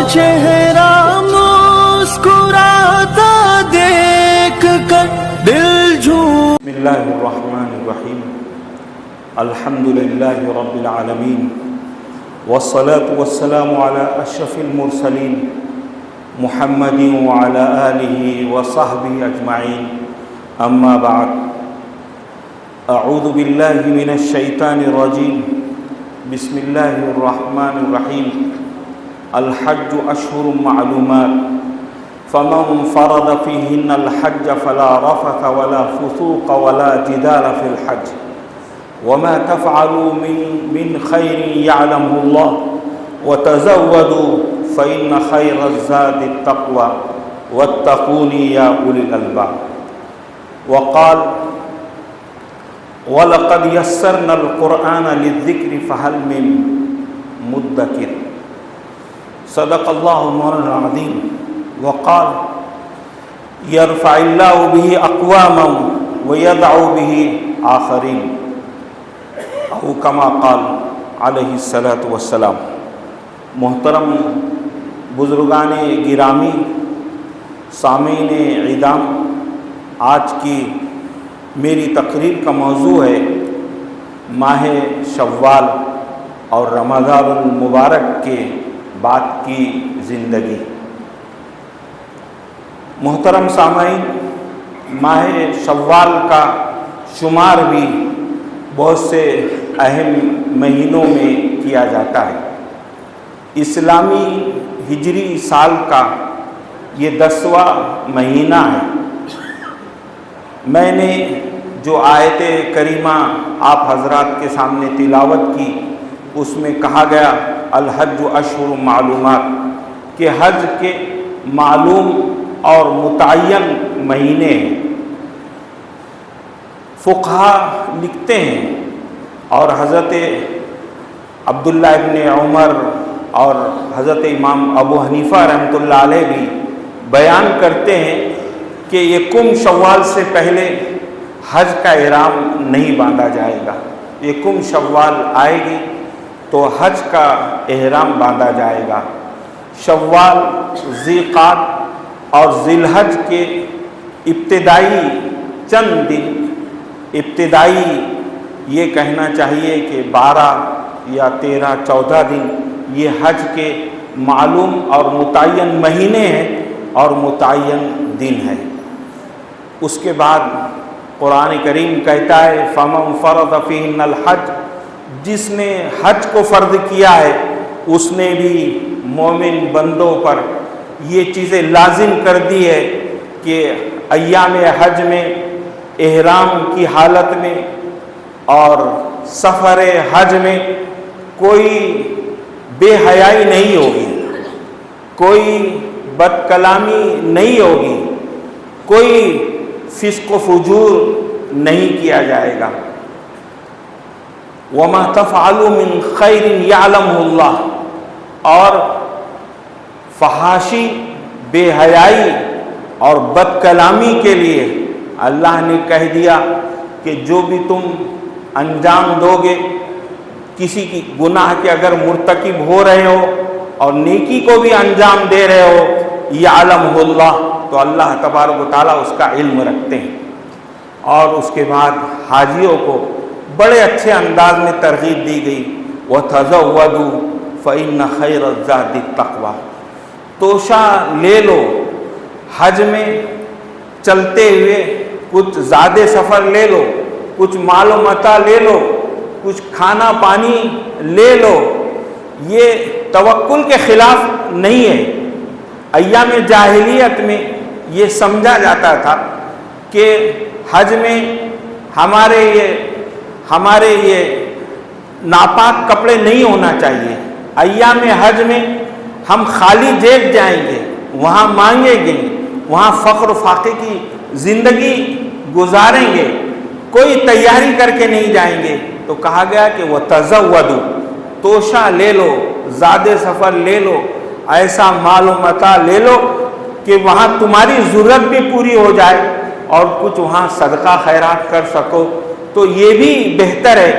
چہرہ مسکراتا دیکھ کر دل جھوم۔ بسم اللہ الرحمن الرحیم، الحمد للہ رب العالمین، والصلاة والسلام علی اشرف المرسلین محمد وعلی آلہ وصحبہ اجمعین، اما بعد، اعوذ باللہ من الشیطان الرجیم، بسم اللہ الرحمن الرحیم۔ الحج اشہر معلومات، فمن فرض فیہن الحج فلا رفث ولا فسوق ولا جدال فی الحج، وما تفعلوا من خیر یعلمہ اللہ، وتزودوا فإن خیر الزاد التقوى واتقون یا اولی الالباب۔ وقال وَلَقَدْ يَسَّرْنَا الْقُرْآنَ لِلذِّكْرِ فَهَلْ مِن مُدَّكِرٍ۔ صدق اللہ مولانا العظیم۔ وقال يرفع اللہ به اقواما ويضع به آخرین، او کما قال علیہ الصلاۃ والسلام۔ محترم بزرگان گرامی، سامعین اعظام، آج کی میری تقریر کا موضوع ہے ماہ شوال اور رمضان المبارک کے بعد کی زندگی۔ محترم سامعین، ماہ شوال کا شمار بھی بہت سے اہم مہینوں میں کیا جاتا ہے۔ اسلامی ہجری سال کا یہ 10واں مہینہ ہے۔ میں نے جو آیت کریمہ آپ حضرات کے سامنے تلاوت کی، اس میں کہا گیا الحج اشہر معلومات، کہ حج کے معلوم اور متعین مہینے ہیں۔ فقہا لکھتے ہیں، اور حضرت عبداللہ ابن عمر اور حضرت امام ابو حنیفہ رحمۃ اللہ علیہ بھی بیان کرتے ہیں کہ یہ کم شوال سے پہلے حج کا احرام نہیں باندھا جائے گا۔ یہ کم شوال آئے گی تو حج کا احرام باندھا جائے گا۔ شوال، ذیقعدہ اور ذی الحج کے ابتدائی چند دن، ابتدائی یہ کہنا چاہیے کہ 12 یا 13، 14 دن یہ حج کے معلوم اور متعین مہینے ہیں اور متعین دن ہے۔ اس کے بعد قرآن کریم کہتا ہے فَمَن فَرَضَ فِيهِنَّ الْحَجَّ، جس نے حج کو فرض کیا ہے اس نے بھی مومن بندوں پر یہ چیزیں لازم کر دی ہے کہ ایام حج میں، احرام کی حالت میں اور سفر حج میں کوئی بے حیائی نہیں ہوگی، کوئی بد کلامی نہیں ہوگی، کوئی فسق و فجور نہیں کیا جائے گا۔ وَمَا تَفْعَلُوا مِن خَيْرٍ يَعْلَمْهُ اللَّهُ، اور فحاشی، بے حیائی اور بد کلامی کے لیے اللہ نے کہہ دیا کہ جو بھی تم انجام دو گے، کسی کی گناہ کے اگر مرتکب ہو رہے ہو اور نیکی کو بھی انجام دے رہے ہو، یعلمہ اللہ، تو اللہ تبارک و تعالیٰ اس کا علم رکھتے ہیں۔ اور اس کے بعد حاجیوں کو بڑے اچھے انداز میں ترغیب دی گئی وَتَزَوَّدُوا فَإِنَّ خَيْرَ الزَّادِ التَّقْوَىٰ، توشہ لے لو، حج میں چلتے ہوئے کچھ زیادہ سفر لے لو، کچھ مال و متاع لے لو، کچھ کھانا پانی لے لو، یہ توکل کے خلاف نہیں ہے۔ ایام جاہلیت میں یہ سمجھا جاتا تھا کہ حج میں ہمارے یہ ناپاک کپڑے نہیں ہونا چاہیے۔ ایام حج میں ہم خالی جیب جائیں گے، وہاں مانگیں گے، وہاں فقر و فاقے کی زندگی گزاریں گے، کوئی تیاری کر کے نہیں جائیں گے۔ تو کہا گیا کہ وَتَزَوَّدُوا، توشہ لے لو، زیادہ سفر لے لو، ایسا مال و متاع لے لو کہ وہاں تمہاری ضرورت بھی پوری ہو جائے اور کچھ وہاں صدقہ خیرات کر سکو، تو یہ بھی بہتر ہے،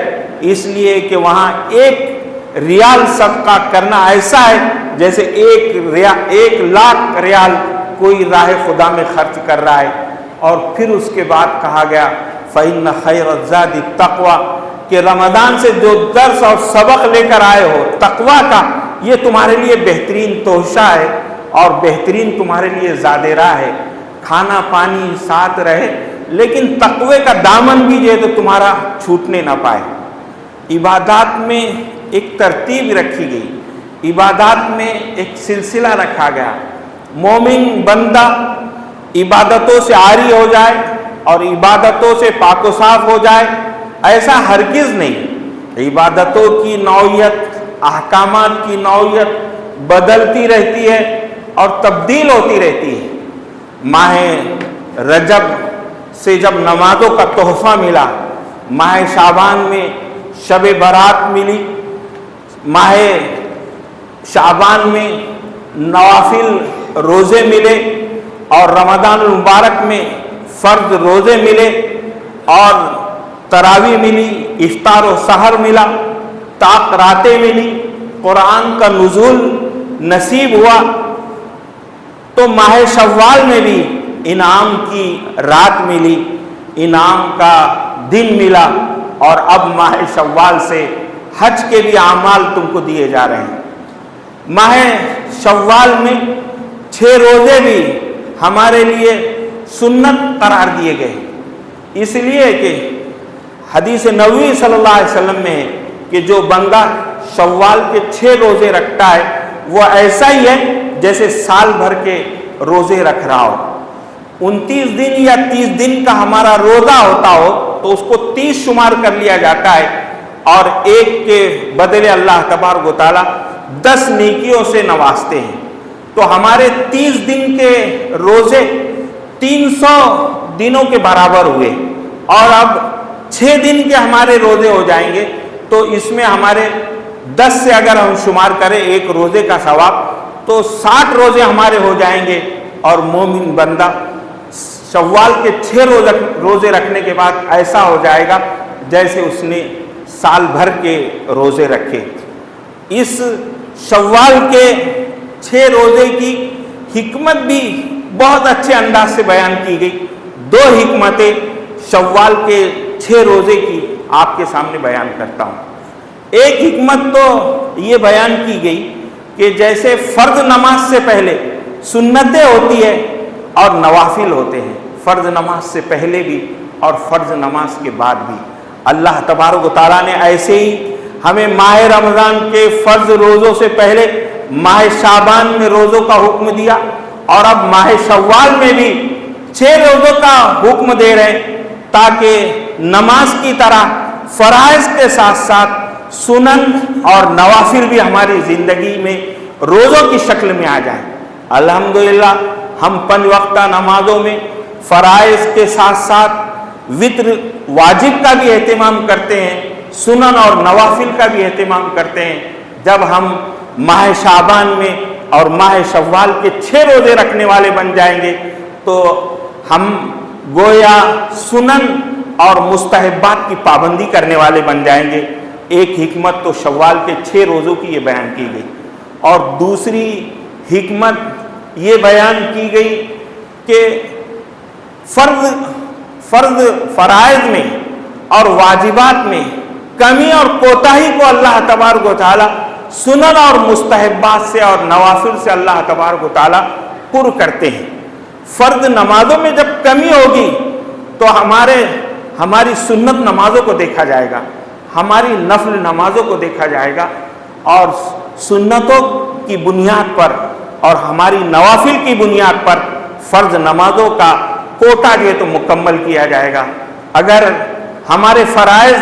اس لیے کہ وہاں 1 ریال صدقہ کرنا ایسا ہے جیسے 1,00,000 ریال کوئی راہ خدا میں خرچ کر رہا ہے. اور پھر اس کے بعد کہا گیا فَإِنَّ خَيْرَ الزَّادِ التَّقْوَىٰ کہ رمضان سے جو درس اور سبق لے کر آئے ہو تقویٰ کا، یہ تمہارے لیے بہترین تحفہ ہے اور بہترین تمہارے لیے زاد راہ ہے. کھانا پانی ساتھ رہے لیکن تقوی کا دامن بھی جو ہے تو تمہارا چھوٹنے نہ پائے. عبادات میں ایک ترتیب رکھی گئی، عبادات میں ایک سلسلہ رکھا گیا. مومن بندہ عبادتوں سے عاری ہو جائے اور عبادتوں سے پاک و صاف ہو جائے، ایسا ہرگز نہیں. عبادتوں کی نوعیت، احکامات کی نوعیت بدلتی رہتی ہے اور تبدیل ہوتی رہتی ہے. ماہ رجب سے جب نمازوں کا تحفہ ملا، ماہ شعبان میں شب برات ملی، ماہ شعبان میں نوافل روزے ملے اور رمضان المبارک میں فرض روزے ملے اور تراویح ملی، افطار و سحر ملا، طاق راتیں ملی، قرآن کا نزول نصیب ہوا. تو ماہ شوال میں بھی انعام کی رات ملی، انعام کا دن ملا اور اب ماہ شوال سے حج کے بھی اعمال تم کو دیے جا رہے ہیں. ماہ شوال میں 6 روزے بھی ہمارے لیے سنت قرار دیے گئے، اس لیے کہ حدیث نبوی صلی اللہ علیہ وسلم میں ہے کہ جو بندہ شوال کے 6 روزے رکھتا ہے وہ ایسا ہی ہے جیسے سال بھر کے روزے رکھ رہا ہو. 29 دن یا 30 دن کا ہمارا روزہ ہوتا ہو تو اس کو 30 شمار کر لیا جاتا ہے اور ایک کے بدلے اللہ تبارک و تعالیٰ 10 نیکیوں سے نوازتے ہیں. تو ہمارے 30 دن کے روزے 300 دنوں کے برابر ہوئے اور اب 6 دن کے ہمارے روزے ہو جائیں گے تو اس میں ہمارے 10 سے اگر ہم شمار کریں ایک روزے کا ثواب تو 60 روزے ہمارے ہو جائیں گے. اور مومن بندہ شوال کے 6 روزے رکھنے کے بعد ایسا ہو جائے گا جیسے اس نے سال بھر کے روزے رکھے. اس شوال کے 6 روزے کی حکمت بھی بہت اچھے انداز سے بیان کی گئی. 2 حکمتیں شوال کے 6 روزے کی آپ کے سامنے بیان کرتا ہوں. ایک حکمت تو یہ بیان کی گئی کہ جیسے فرض نماز سے پہلے سنتیں ہوتی ہے اور نوافل ہوتے ہیں، فرض نماز سے پہلے بھی اور فرض نماز کے بعد بھی اللہ تبارک و تعالیٰ نے ایسے ہی ہمیں ماہ رمضان کے فرض روزوں سے پہلے ماہ شعبان میں روزوں کا حکم دیا اور اب ماہ شوال میں بھی 6 روزوں کا حکم دے رہے ہیں تاکہ نماز کی طرح فرائض کے ساتھ ساتھ سنن اور نوافل بھی ہماری زندگی میں روزوں کی شکل میں آ جائیں. الحمدللہ ہم 5 وقتہ نمازوں میں فرائض کے ساتھ ساتھ وتر واجب کا بھی اہتمام کرتے ہیں، سنن اور نوافل کا بھی اہتمام کرتے ہیں. جب ہم ماہ شعبان میں اور ماہ شوال کے 6 روزے رکھنے والے بن جائیں گے تو ہم گویا سنن اور مستحبات کی پابندی کرنے والے بن جائیں گے. ایک حکمت تو شوال کے 6 روزوں کی یہ بیان کی گئی اور دوسری حکمت یہ بیان کی گئی کہ فرائض میں اور واجبات میں کمی اور کوتاہی کو اللہ تبارک و تعالیٰ سنن اور مستحبات سے اور نوافل سے اللہ تبارک و تعالیٰ پر کرتے ہیں. فرض نمازوں میں جب کمی ہوگی تو ہماری سنت نمازوں کو دیکھا جائے گا، ہماری نفل نمازوں کو دیکھا جائے گا اور سنتوں کی بنیاد پر اور ہماری نوافل کی بنیاد پر فرض نمازوں کا کوٹا جو ہے تو مکمل کیا جائے گا. اگر ہمارے فرائض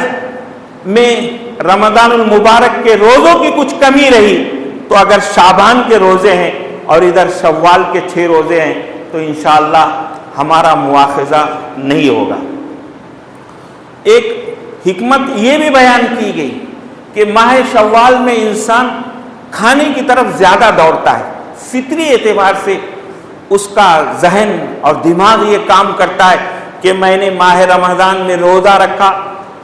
میں رمضان المبارک کے روزوں کی کچھ کمی رہی تو اگر شعبان کے روزے ہیں اور ادھر شوال کے 6 روزے ہیں تو انشاءاللہ ہمارا مواخذہ نہیں ہوگا. ایک حکمت یہ بھی بیان کی گئی کہ ماہ شوال میں انسان کھانے کی طرف زیادہ دوڑتا ہے، فطری اعتبار سے اس کا ذہن اور دماغ یہ کام کرتا ہے کہ میں نے ماہ رمضان میں روزہ رکھا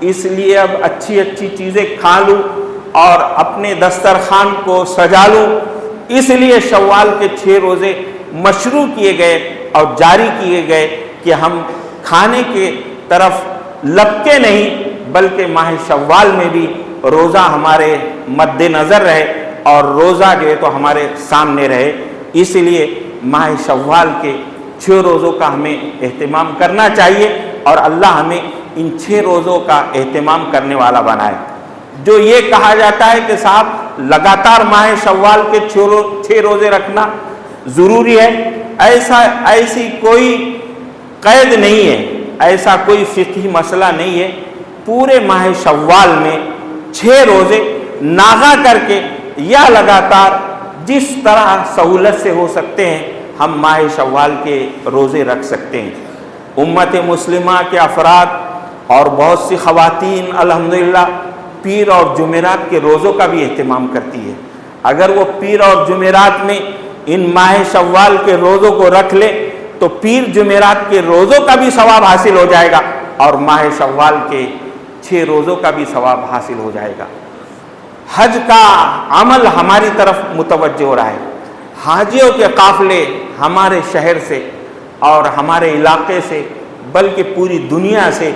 اس لیے اب اچھی چیزیں کھا لوں اور اپنے دسترخوان کو سجا لوں اس لیے شوال کے 6 روزے مشروع کیے گئے اور جاری کیے گئے کہ ہم کھانے کے طرف لپکے نہیں، بلکہ ماہ شوال میں بھی روزہ ہمارے مد نظر رہے اور روزہ جو ہے تو ہمارے سامنے رہے۔ اس لیے ماہ شوال کے 6 روزوں کا ہمیں اہتمام کرنا چاہیے اور اللہ ہمیں ان 6 روزوں کا اہتمام کرنے والا بنائے۔ جو یہ کہا جاتا ہے کہ صاحب لگاتار ماہ شوال کے 6 روزے رکھنا ضروری ہے، ایسی کوئی قید نہیں ہے، ایسا کوئی فقہی مسئلہ نہیں ہے۔ پورے ماہ شوال میں 6 روزے ناغا کر کے یا لگاتار جس طرح سہولت سے ہو سکتے ہیں ہم ماہ شوال کے روزے رکھ سکتے ہیں۔ امت مسلمہ کے افراد اور بہت سی خواتین الحمدللہ پیر اور جمعرات کے روزوں کا بھی اہتمام کرتی ہے۔ اگر وہ پیر اور جمعرات میں ان ماہ شوال کے روزوں کو رکھ لے تو پیر جمعرات کے روزوں کا بھی ثواب حاصل ہو جائے گا اور ماہ شوال کے 6 روزوں کا بھی ثواب حاصل ہو جائے گا۔ حج کا عمل ہماری طرف متوجہ ہو رہا ہے۔ حاجیوں کے قافلے ہمارے شہر سے اور ہمارے علاقے سے بلکہ پوری دنیا سے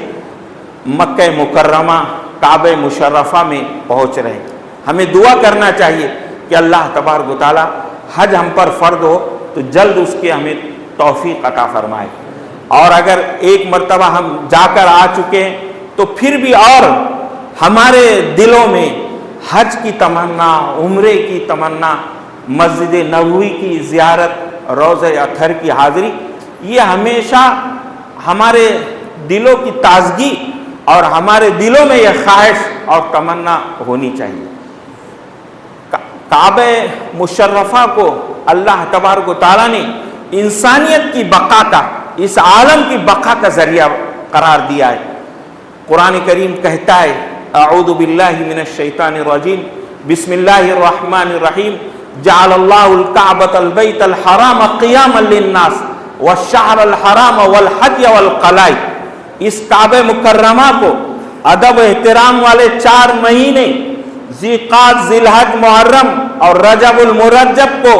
مکہ مکرمہ کعبہ مشرفہ میں پہنچ رہے ہیں۔ ہمیں دعا کرنا چاہیے کہ اللہ تبارک و تعالی حج ہم پر فرض ہو تو جلد اس کے ہمیں توفیق عطا فرمائے، اور اگر ایک مرتبہ ہم جا کر آ چکے ہیں تو پھر بھی اور ہمارے دلوں میں حج کی تمنا، عمرے کی تمنا، مسجد نبوی کی زیارت، روضہ اطہر کی حاضری، یہ ہمیشہ ہمارے دلوں کی تازگی اور ہمارے دلوں میں یہ خواہش اور تمنا ہونی چاہیے۔ کعبہ مشرفہ کو اللہ تبارک و تعالیٰ نے انسانیت کی بقا کا، اس عالم کی بقا کا ذریعہ قرار دیا ہے۔ قرآن کریم کہتا ہے اعوذ باللہ من الشیطان الرجیم بسم اللہ الرحمن الرحیم جعل اللہ الکعبۃ البیت الحرام قیاما للناس والشہر الحرام والحج والقلائد۔ اس کعبہ مکرمہ کو ادب و احترام والے 4 مہینے ذی قعدہ، ذی الحج، محرم اور رجب المرجب کو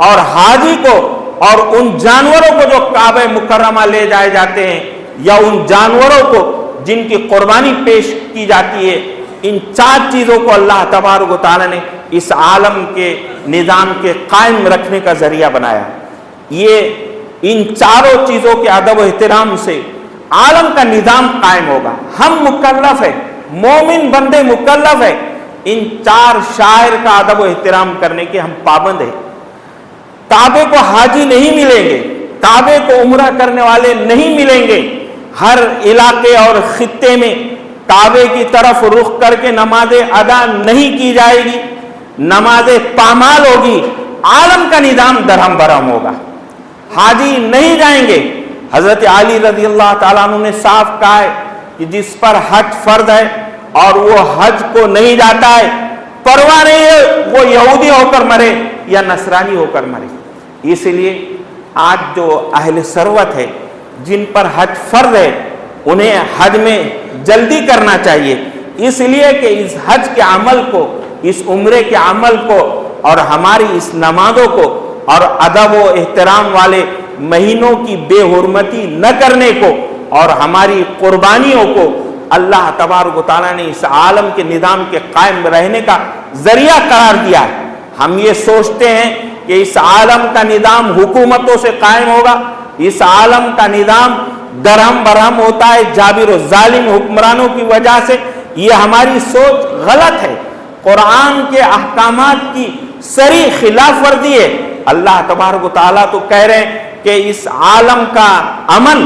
اور حاجی کو اور ان جانوروں کو جو کعبہ مکرمہ لے جائے جاتے ہیں یا ان جانوروں کو جن کی قربانی پیش کی جاتی ہے، ان 4 چیزوں کو اللہ تبارک و تعالی نے اس عالم کے نظام کے قائم رکھنے کا ذریعہ بنایا۔ یہ ان 4 چیزوں کے ادب و احترام سے عالم کا نظام قائم ہوگا۔ ہم مکلف ہیں، مومن بندے مکلف ہیں، ان 4 شاعر کا ادب و احترام کرنے کے ہم پابند ہیں۔ کعبے کو حاجی نہیں ملیں گے، کعبے کو عمرہ کرنے والے نہیں ملیں گے۔ ہر علاقے اور خطے میں کعبے کی طرف رخ کر کے نمازیں ادا نہیں کی جائے گی، نمازیں پامال ہوگی، عالم کا نظام درہم برہم ہوگا، حاجی نہیں جائیں گے۔ حضرت علی رضی اللہ تعالیٰ عنہ نے صاف کہا ہے کہ جس پر حج فرض ہے اور وہ حج کو نہیں جاتا ہے، پرواہ نہیں ہے وہ یہودی ہو کر مرے یا نصرانی ہو کر مرے۔ اس لیے آج جو اہل ثروت ہے، جن پر حج فرض ہے، انہیں حج میں جلدی کرنا چاہیے، اس لیے کہ اس حج کے عمل کو، اس عمرے کے عمل کو اور ہماری اس نمازوں کو اور ادب و احترام والے مہینوں کی بے حرمتی نہ کرنے کو اور ہماری قربانیوں کو اللہ تبارک و تعالیٰ نے اس عالم کے نظام کے قائم رہنے کا ذریعہ قرار دیا ہے۔ ہم یہ سوچتے ہیں کہ اس عالم کا نظام حکومتوں سے قائم ہوگا، اس عالم کا نظام درہم برہم ہوتا ہے جابر و ظالم حکمرانوں کی وجہ سے، یہ ہماری سوچ غلط ہے۔ قرآن کے احکامات کی صریح خلاف ورزی ہے۔ اللہ تبارک و تعالیٰ تو کہہ رہے ہیں کہ اس عالم کا امن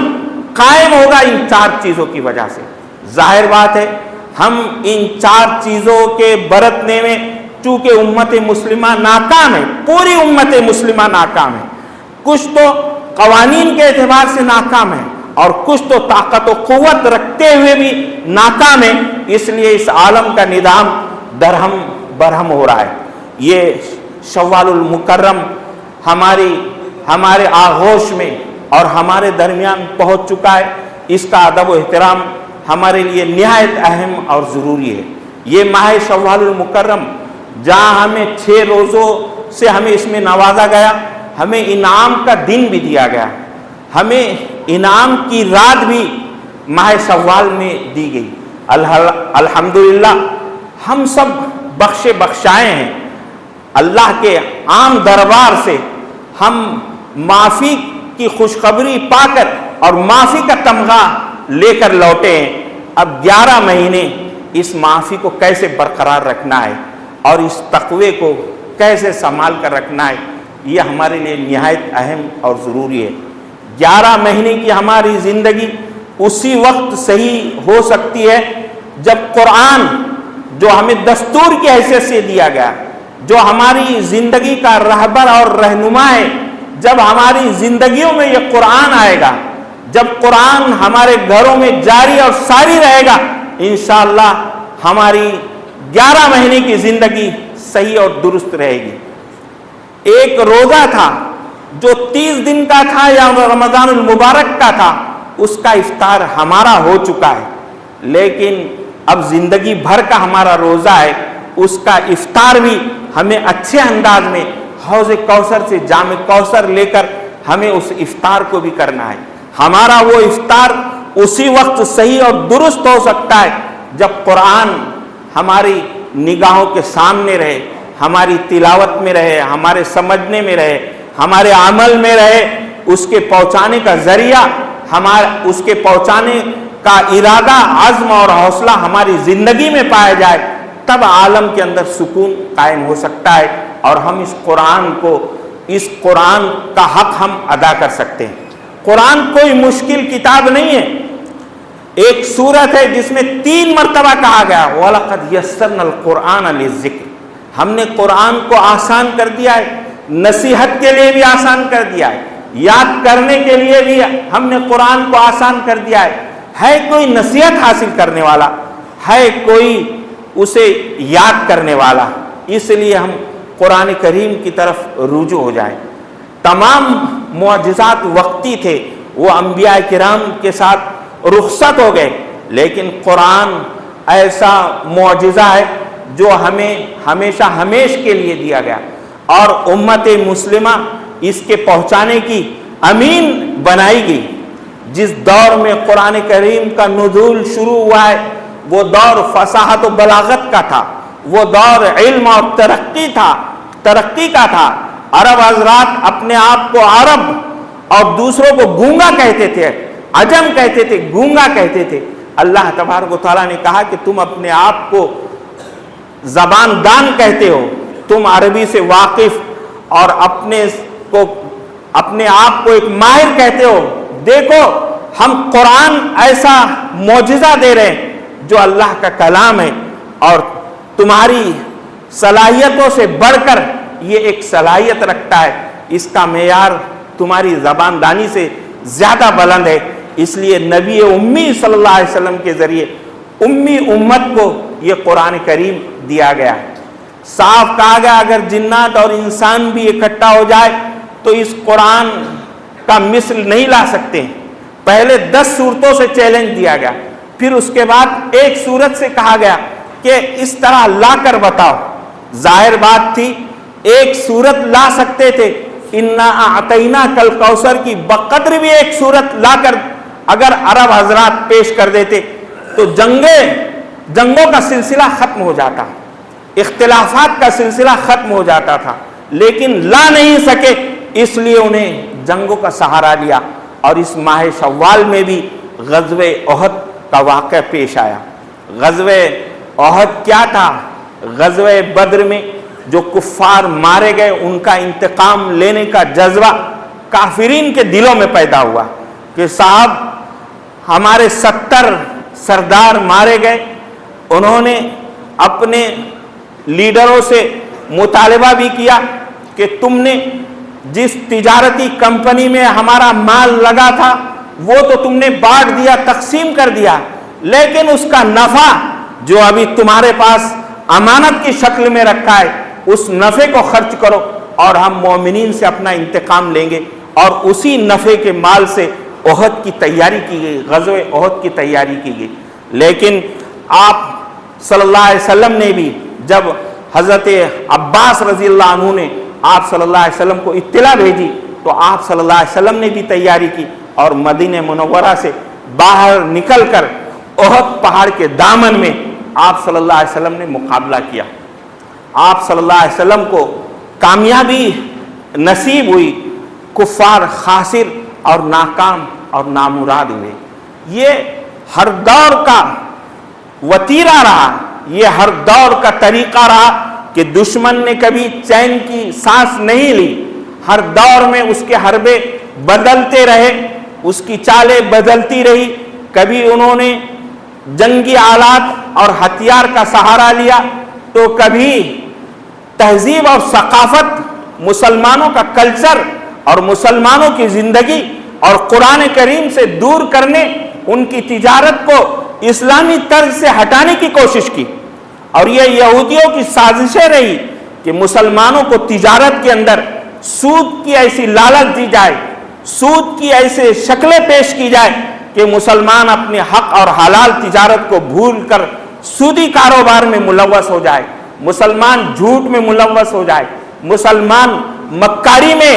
قائم ہوگا ان 4 چیزوں کی وجہ سے۔ ظاہر بات ہے ہم ان 4 چیزوں کے برتنے میں چونکہ امت مسلمہ ناکام ہے، پوری امت مسلمہ ناکام ہے، کچھ تو قوانین کے اعتبار سے ناکام ہے اور کچھ تو طاقت و قوت رکھتے ہوئے بھی ناکام ہے، اس لیے اس عالم کا نظام درہم برہم ہو رہا ہے۔ یہ شوال المکرم ہمارے آغوش میں اور ہمارے درمیان پہنچ چکا ہے، اس کا ادب و احترام ہمارے لیے نہایت اہم اور ضروری ہے۔ یہ ماہ شوال المکرم جہاں ہمیں 6 سے ہمیں اس میں نوازا گیا، ہمیں انعام کا دن بھی دیا گیا، ہمیں انعام کی رات بھی ماہ شوال میں دی گئی۔ الحمدللہ ہم سب بخشے بخشائے ہیں، اللہ کے عام دربار سے ہم معافی کی خوشخبری پا کر اور معافی کا تمغہ لے کر لوٹے ہیں۔ اب 11 مہینے اس معافی کو کیسے برقرار رکھنا ہے اور اس تقوی کو کیسے سنبھال کر رکھنا ہے، یہ ہمارے لیے نہایت اہم اور ضروری ہے۔ 11 مہینے کی ہماری زندگی اسی وقت صحیح ہو سکتی ہے جب قرآن جو ہمیں دستور کی حیثیت سے دیا گیا، جو ہماری زندگی کا رہبر اور رہنما ہے، جب ہماری زندگیوں میں یہ قرآن آئے گا، جب قرآن ہمارے گھروں میں جاری اور ساری رہے گا، انشاءاللہ ہماری 11 مہینے کی زندگی صحیح اور درست رہے گی۔ ایک روزہ تھا جو 30 دن کا تھا یا رمضان المبارک کا تھا، اس کا افطار ہمارا ہو چکا ہے، لیکن اب زندگی بھر کا ہمارا روزہ ہے، اس کا افطار بھی ہمیں اچھے انداز میں حوض کوثر سے جام کوثر لے کر ہمیں اس افطار کو بھی کرنا ہے۔ ہمارا وہ افطار اسی وقت صحیح اور درست ہو سکتا ہے جب قرآن ہماری نگاہوں کے سامنے رہے، ہماری تلاوت میں رہے، ہمارے سمجھنے میں رہے، ہمارے عمل میں رہے، اس کے پہنچانے کا ذریعہ اس کے پہنچانے کا ارادہ، عزم اور حوصلہ ہماری زندگی میں پایا جائے، تب عالم کے اندر سکون قائم ہو سکتا ہے اور ہم اس قرآن کا حق ہم ادا کر سکتے ہیں۔ قرآن کوئی مشکل کتاب نہیں ہے۔ ایک سورت ہے جس میں 3 مرتبہ کہا گیا وَلَقَدْ يَسَّرْنَا الْقُرْآنَ لِلذِّكْرِ، ہم نے قرآن کو آسان کر دیا ہے، نصیحت کے لیے بھی آسان کر دیا ہے، یاد کرنے کے لیے بھی ہم نے قرآن کو آسان کر دیا ہے کوئی نصیحت حاصل کرنے والا، ہے کوئی اسے یاد کرنے والا، اس لیے ہم قرآن کریم کی طرف رجوع ہو جائیں۔ تمام معجزات وقتی تھے، وہ انبیاء کرام کے ساتھ رخصت ہو گئے، لیکن قرآن ایسا معجزہ ہے جو ہمیں ہمیشہ ہمیش کے لیے دیا گیا، اور امت مسلمہ اس کے پہنچانے کی امین بنائی گئی۔ جس دور میں قرآن کریم کا نزول شروع ہوا ہے وہ دور فصاحت و بلاغت کا تھا، وہ دور علم اور ترقی کا تھا۔ عرب حضرات اپنے آپ کو عرب اور دوسروں کو گونگا کہتے تھے، عجم کہتے تھے، گونگا کہتے تھے۔ اللہ تبارک و تعالیٰ نے کہا کہ تم اپنے آپ کو زبان دان کہتے ہو، تم عربی سے واقف اور اپنے آپ کو ایک ماہر کہتے ہو، دیکھو ہم قرآن ایسا معجزہ دے رہے ہیں جو اللہ کا کلام ہے، اور تمہاری صلاحیتوں سے بڑھ کر یہ ایک صلاحیت رکھتا ہے، اس کا معیار تمہاری زبان دانی سے زیادہ بلند ہے۔ اس لیے نبی امی صلی اللہ علیہ وسلم کے ذریعے امی امت کو یہ قرآن کریم دیا گیا۔ صاف کہا گیا اگر جنات اور انسان بھی اکٹھا ہو جائے تو اس قرآن کا مثل نہیں لا سکتے۔ پہلے 10 سورتوں سے چیلنج دیا گیا، پھر اس کے بعد ایک سورت سے کہا گیا کہ اس طرح لا کر بتاؤ۔ ظاہر بات تھی ایک سورت لا سکتے تھے، انا اعطینا کل کوثر کی بقدر بھی ایک سورت لا کر اگر عرب حضرات پیش کر دیتے تو جنگوں کا سلسلہ ختم ہو جاتا، اختلافات کا سلسلہ ختم ہو جاتا تھا، لیکن لا نہیں سکے، اس لیے انہیں جنگوں کا سہارا لیا۔ اور اس ماہ شوال میں بھی غزوہ احد کا واقعہ پیش آیا۔ غزوہ احد کیا تھا؟ غزوہ بدر میں جو کفار مارے گئے ان کا انتقام لینے کا جذبہ کافرین کے دلوں میں پیدا ہوا کہ صاحب ہمارے 70 سردار مارے گئے۔ انہوں نے اپنے لیڈروں سے مطالبہ بھی کیا کہ تم نے جس تجارتی کمپنی میں ہمارا مال لگا تھا وہ تو تم نے بانٹ دیا، تقسیم کر دیا، لیکن اس کا نفع جو ابھی تمہارے پاس امانت کی شکل میں رکھا ہے اس نفع کو خرچ کرو اور ہم مومنین سے اپنا انتقام لیں گے۔ اور اسی نفع کے مال سے احد کی تیاری کی گئی، غزوہ احد کی تیاری کی گئی۔ لیکن آپ صلی اللہ علیہ وسلم نے بھی جب حضرت عباس رضی اللہ عنہ نے آپ صلی اللہ علیہ وسلم کو اطلاع بھیجی تو آپ صلی اللہ علیہ وسلم نے بھی تیاری کی اور مدینہ منورہ سے باہر نکل کر احد پہاڑ کے دامن میں آپ صلی اللہ علیہ وسلم نے مقابلہ کیا. آپ صلی اللہ علیہ وسلم کو کامیابی نصیب ہوئی، کفار خاسر اور ناکام اور نامراد ہوئے. یہ ہر دور کا وتیرہ رہا، یہ ہر دور کا طریقہ رہا کہ دشمن نے کبھی چین کی سانس نہیں لی. ہر دور میں اس کے حربے بدلتے رہے، اس کی چالیں بدلتی رہی. کبھی انہوں نے جنگی آلات اور ہتھیار کا سہارا لیا تو کبھی تہذیب اور ثقافت، مسلمانوں کا کلچر اور مسلمانوں کی زندگی اور قرآن کریم سے دور کرنے، ان کی تجارت کو اسلامی طرز سے ہٹانے کی کوشش کی. اور یہ یہودیوں کی سازشیں رہی کہ مسلمانوں کو تجارت کے اندر سود کی ایسی لالچ دی جائے، سود کی ایسے شکلیں پیش کی جائے کہ مسلمان اپنے حق اور حلال تجارت کو بھول کر سودی کاروبار میں ملوث ہو جائے، مسلمان جھوٹ میں ملوث ہو جائے، مسلمان مکاری میں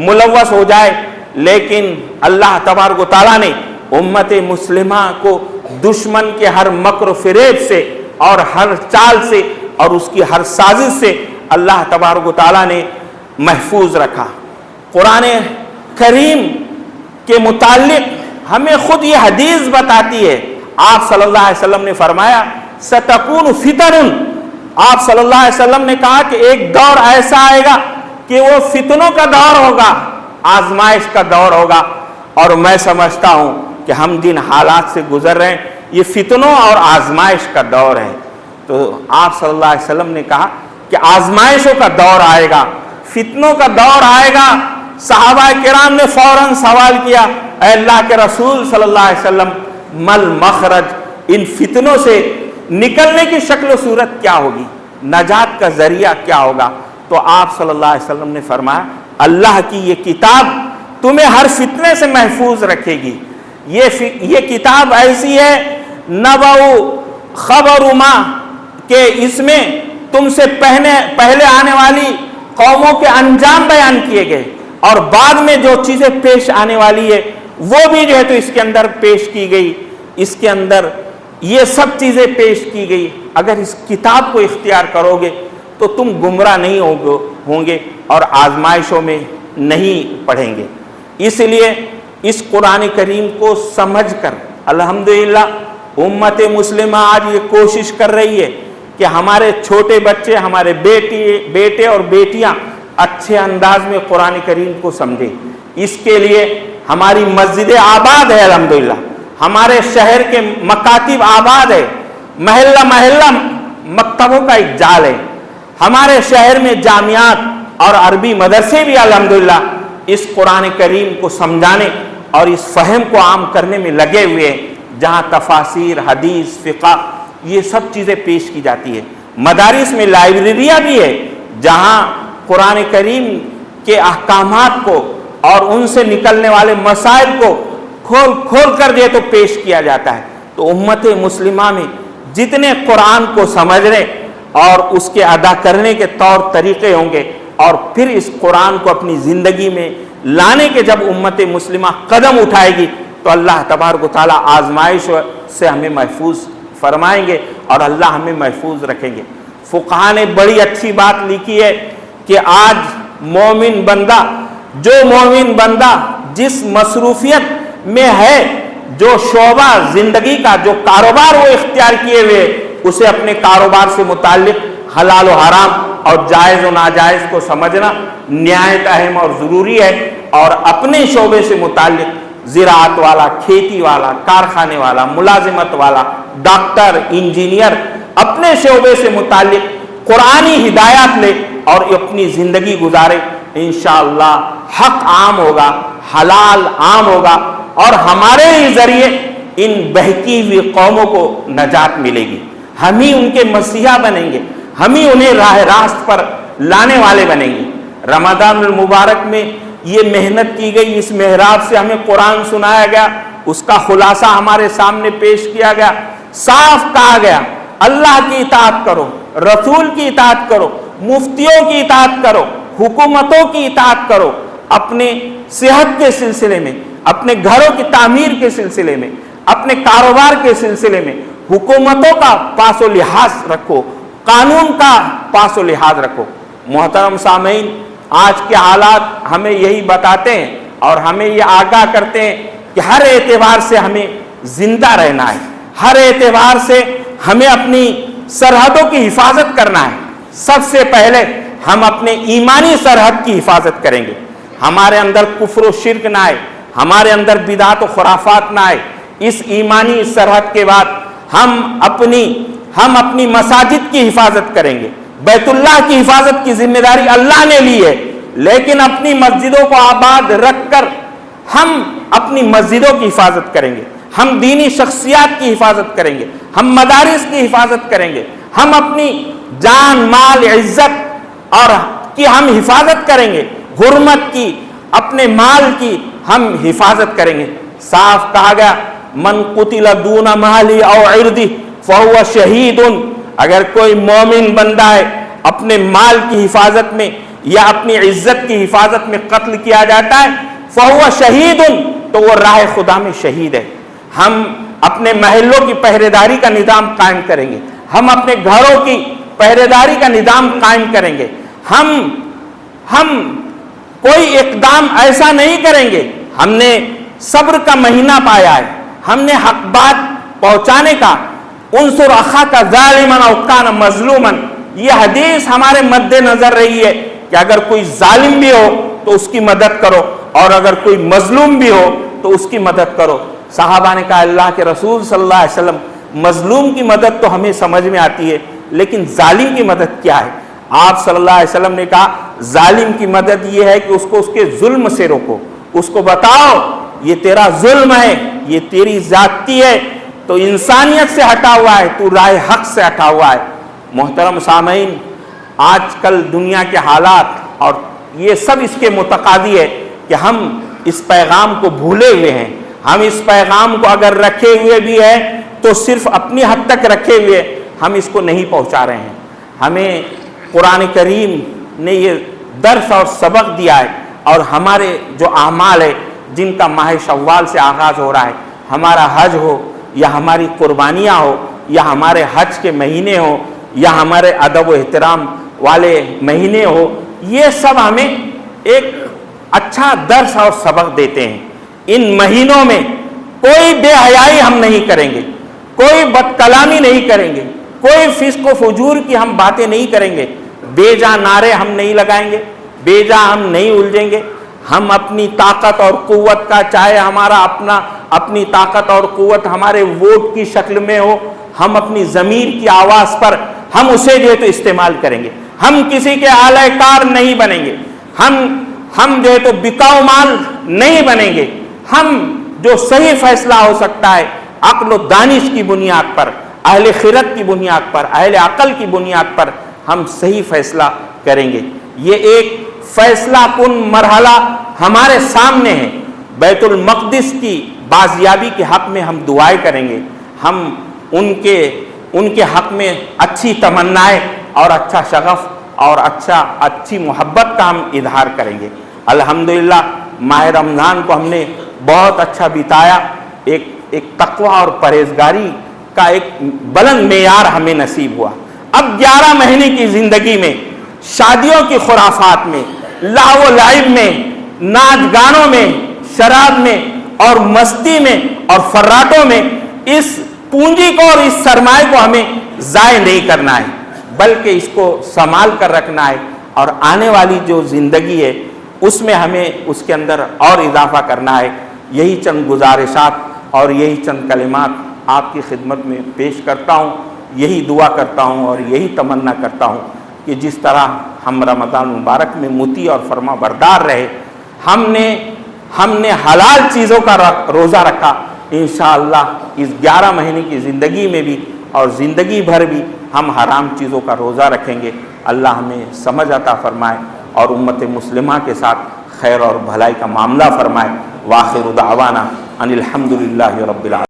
ملوث ہو جائے. لیکن اللہ تبارک و تعالیٰ نے امت مسلمہ کو دشمن کے ہر مکر و فریب سے اور ہر چال سے اور اس کی ہر سازش سے اللہ تبارک و تعالیٰ نے محفوظ رکھا. قرآن کریم کے متعلق ہمیں خود یہ حدیث بتاتی ہے. آپ صلی اللہ علیہ وسلم نے فرمایا ستکون فتن. آپ صلی اللہ علیہ وسلم نے کہا کہ ایک دور ایسا آئے گا کہ وہ فتنوں کا دور ہوگا، آزمائش کا دور ہوگا. اور میں سمجھتا ہوں کہ ہم جن حالات سے گزر رہے ہیں یہ فتنوں اور آزمائش کا دور ہے. تو آپ صلی اللہ علیہ وسلم نے کہا کہ آزمائشوں کا دور آئے گا، فتنوں کا دور آئے گا. صحابہ کرام نے فوراً سوال کیا، اے اللہ کے رسول صلی اللہ علیہ وسلم، مل مخرج، ان فتنوں سے نکلنے کی شکل و صورت کیا ہوگی، نجات کا ذریعہ کیا ہوگا؟ تو آپ صلی اللہ علیہ وسلم نے فرمایا اللہ کی یہ کتاب تمہیں ہر فتنے سے محفوظ رکھے گی. یہ کتاب ایسی ہے نبأ خبر ما کہ اس میں تم سے پہلے آنے والی قوموں کے انجام بیان کیے گئے اور بعد میں جو چیزیں پیش آنے والی ہے وہ بھی جو ہے تو اس کے اندر پیش کی گئی. اس کے اندر یہ سب چیزیں پیش کی گئی. اگر اس کتاب کو اختیار کرو گے تو تم گمراہ نہیں ہوں گے اور آزمائشوں میں نہیں پڑھیں گے. اس لیے اس قرآن کریم کو سمجھ کر الحمدللہ امت مسلمہ آج یہ کوشش کر رہی ہے کہ ہمارے چھوٹے بچے، ہمارے بیٹے اور بیٹیاں اچھے انداز میں قرآن کریم کو سمجھیں. اس کے لیے ہماری مسجدیں آباد ہے الحمدللہ، ہمارے شہر کے مکاتب آباد ہے، محلہ محلہ مکتبوں کا ایک جال ہے. ہمارے شہر میں جامعات اور عربی مدرسے بھی الحمدللہ اس قرآن کریم کو سمجھانے اور اس فہم کو عام کرنے میں لگے ہوئے ہیں، جہاں تفاسیر، حدیث، فقہ یہ سب چیزیں پیش کی جاتی ہے. مدارس میں لائبریریاں بھی ہے جہاں قرآن کریم کے احکامات کو اور ان سے نکلنے والے مسائل کو کھول کر جو ہے تو پیش کیا جاتا ہے. تو امت مسلمہ میں جتنے قرآن کو سمجھنے اور اس کے ادا کرنے کے طور طریقے ہوں گے اور پھر اس قرآن کو اپنی زندگی میں لانے کے جب امت مسلمہ قدم اٹھائے گی تو اللہ تبارک و تعالیٰ آزمائش سے ہمیں محفوظ فرمائیں گے اور اللہ ہمیں محفوظ رکھیں گے. فقہاء نے بڑی اچھی بات لکھی ہے کہ آج مومن بندہ جس مصروفیت میں ہے، جو شعبہ زندگی کا، جو کاروبار وہ اختیار کیے ہوئے، اسے اپنے کاروبار سے متعلق حلال و حرام اور جائز و ناجائز کو سمجھنا نہایت اہم اور ضروری ہے. اور اپنے شعبے سے متعلق زراعت والا، کھیتی والا، کارخانے والا، ملازمت والا، ڈاکٹر، انجینئر اپنے شعبے سے متعلق قرآنی ہدایات لے اور اپنی زندگی گزارے. انشاءاللہ حق عام ہوگا، حلال عام ہوگا اور ہمارے ہی ذریعے ان بہکی ہوئی قوموں کو نجات ملے گی. ہم ہی ان کے مسیحا بنیں گے، ہم ہی انہیں راہ راست پر لانے والے بنیں گے. رمضان المبارک میں یہ محنت کی گئی، اس محراب سے ہمیں قرآن سنایا گیا، اس کا خلاصہ ہمارے سامنے پیش کیا گیا. صاف کہا گیا اللہ کی اطاعت کرو، رسول کی اطاعت کرو، مفتیوں کی اطاعت کرو، حکومتوں کی اطاعت کرو، اپنے صحت کے سلسلے میں، اپنے گھروں کی تعمیر کے سلسلے میں، اپنے کاروبار کے سلسلے میں حکومتوں کا پاس و لحاظ رکھو، قانون کا پاس و لحاظ رکھو۔ محترم سامعین، آج کے حالات ہمیں یہی بتاتے ہیں اور ہمیں یہ آگاہ کرتے ہیں کہ ہر اعتبار سے ہمیں زندہ رہنا ہے، ہر اعتبار سے ہمیں اپنی سرحدوں کی حفاظت کرنا ہے۔ سب سے پہلے ہم اپنے ایمانی سرحد کی حفاظت کریں گے، ہمارے اندر کفر و شرک نہ آئے، ہمارے اندر بدعت و خرافات نہ آئے۔ اس ایمانی سرحد کے بعد ہم اپنی مساجد کی حفاظت کریں گے۔ بیت اللہ کی حفاظت کی ذمہ داری اللہ نے لی ہے، لیکن اپنی مسجدوں کو آباد رکھ کر ہم اپنی مسجدوں کی حفاظت کریں گے، ہم دینی شخصیات کی حفاظت کریں گے، ہم مدارس کی حفاظت کریں گے، ہم اپنی جان مال عزت اور کی ہم حفاظت کریں گے، حرمت کی، اپنے مال کی ہم حفاظت کریں گے۔ صاف کہا گیا من قتل دون مالی او عرضی فہو شہید۔ اگر کوئی مومن بندہ ہے اپنے مال کی حفاظت میں یا اپنی عزت کی حفاظت میں قتل کیا جاتا ہے فہو شہید، تو وہ راہ خدا میں شہید ہے۔ ہم اپنے محلوں کی پہرے داری کا نظام قائم کریں گے، ہم اپنے گھروں کی پہرے داری کا نظام قائم کریں گے، ہم کوئی اقدام ایسا نہیں کریں گے۔ ہم نے صبر کا مہینہ پایا ہے، ہم نے حق بات پہنچانے کا، انصر اخاک ظالما او کان مظلوما، یہ حدیث ہمارے مد نظر رہی ہے کہ اگر کوئی ظالم بھی ہو تو اس کی مدد کرو، اور اگر کوئی مظلوم بھی ہو تو اس کی مدد کرو۔ صحابہ نے کہا اللہ کے رسول صلی اللہ علیہ وسلم، مظلوم کی مدد تو ہمیں سمجھ میں آتی ہے، لیکن ظالم کی مدد کیا ہے؟ آپ صلی اللہ علیہ وسلم نے کہا ظالم کی مدد یہ ہے کہ اس کو اس کے ظلم سے روکو، اس کو بتاؤ یہ تیرا ظلم ہے، یہ تیری ذاتی ہے، تو انسانیت سے ہٹا ہوا ہے، تو راہ حق سے ہٹا ہوا ہے۔ محترم سامعین، آج کل دنیا کے حالات اور یہ سب اس کے متقاضی ہے کہ ہم اس پیغام کو بھولے ہوئے ہیں، ہم اس پیغام کو اگر رکھے ہوئے بھی ہیں تو صرف اپنی حد تک رکھے ہوئے، ہم اس کو نہیں پہنچا رہے ہیں۔ ہمیں قرآن کریم نے یہ درس اور سبق دیا ہے، اور ہمارے جو اعمال ہے جن کا ماہ شوال سے آغاز ہو رہا ہے، ہمارا حج ہو یا ہماری قربانیاں ہو یا ہمارے حج کے مہینے ہو یا ہمارے ادب و احترام والے مہینے ہو، یہ سب ہمیں ایک اچھا درس اور سبق دیتے ہیں۔ ان مہینوں میں کوئی بے حیائی ہم نہیں کریں گے، کوئی بد کلامی نہیں کریں گے، کوئی فسق و فجور کی ہم باتیں نہیں کریں گے، بے جا نعرے ہم نہیں لگائیں گے، بے جا ہم نہیں الجھیں گے۔ ہم اپنی طاقت اور قوت کا، چاہے ہمارا اپنی طاقت اور قوت ہمارے ووٹ کی شکل میں ہو، ہم اپنی ضمیر کی آواز پر ہم اسے جو ہے تو استعمال کریں گے۔ ہم کسی کے آلہ کار نہیں بنیں گے، ہم جو ہے تو بکاؤ مال نہیں بنیں گے۔ ہم جو صحیح فیصلہ ہو سکتا ہے عقل و دانش کی بنیاد پر، اہل خرد کی بنیاد پر، اہل عقل کی بنیاد پر ہم صحیح فیصلہ کریں گے۔ یہ ایک فیصلہ کن مرحلہ ہمارے سامنے ہے۔ بیت المقدس کی بازیابی کے حق میں ہم دعائیں کریں گے، ہم ان کے حق میں اچھی تمنائیں اور اچھا شغف اور اچھی محبت کا ہم اظہار کریں گے۔ الحمدللہ ماہ رمضان کو ہم نے بہت اچھا بتایا، ایک تقوی اور پرہیزگاری کا ایک بلند معیار ہمیں نصیب ہوا۔ اب 11 مہینے کی زندگی میں شادیوں کی خرافات میں، لہو و لعب میں، ناچ گانوں میں، شراب میں اور مستی میں اور فراٹوں میں اس پونجی کو اور اس سرمایہ کو ہمیں ضائع نہیں کرنا ہے، بلکہ اس کو سنبھال کر رکھنا ہے، اور آنے والی جو زندگی ہے اس میں ہمیں اس کے اندر اور اضافہ کرنا ہے۔ یہی چند گزارشات اور یہی چند کلمات آپ کی خدمت میں پیش کرتا ہوں، یہی دعا کرتا ہوں اور یہی تمنا کرتا ہوں کہ جس طرح ہم رمضان مبارک میں مطیع اور فرما بردار رہے، ہم نے حلال چیزوں کا روزہ رکھا، انشاءاللہ اس 11 مہینے کی زندگی میں بھی اور زندگی بھر بھی ہم حرام چیزوں کا روزہ رکھیں گے۔ اللہ ہمیں سمجھ عطا فرمائے اور امت مسلمہ کے ساتھ خیر اور بھلائی کا معاملہ فرمائے۔ وآخر دعوانا ان الحمدللہ رب العالمین۔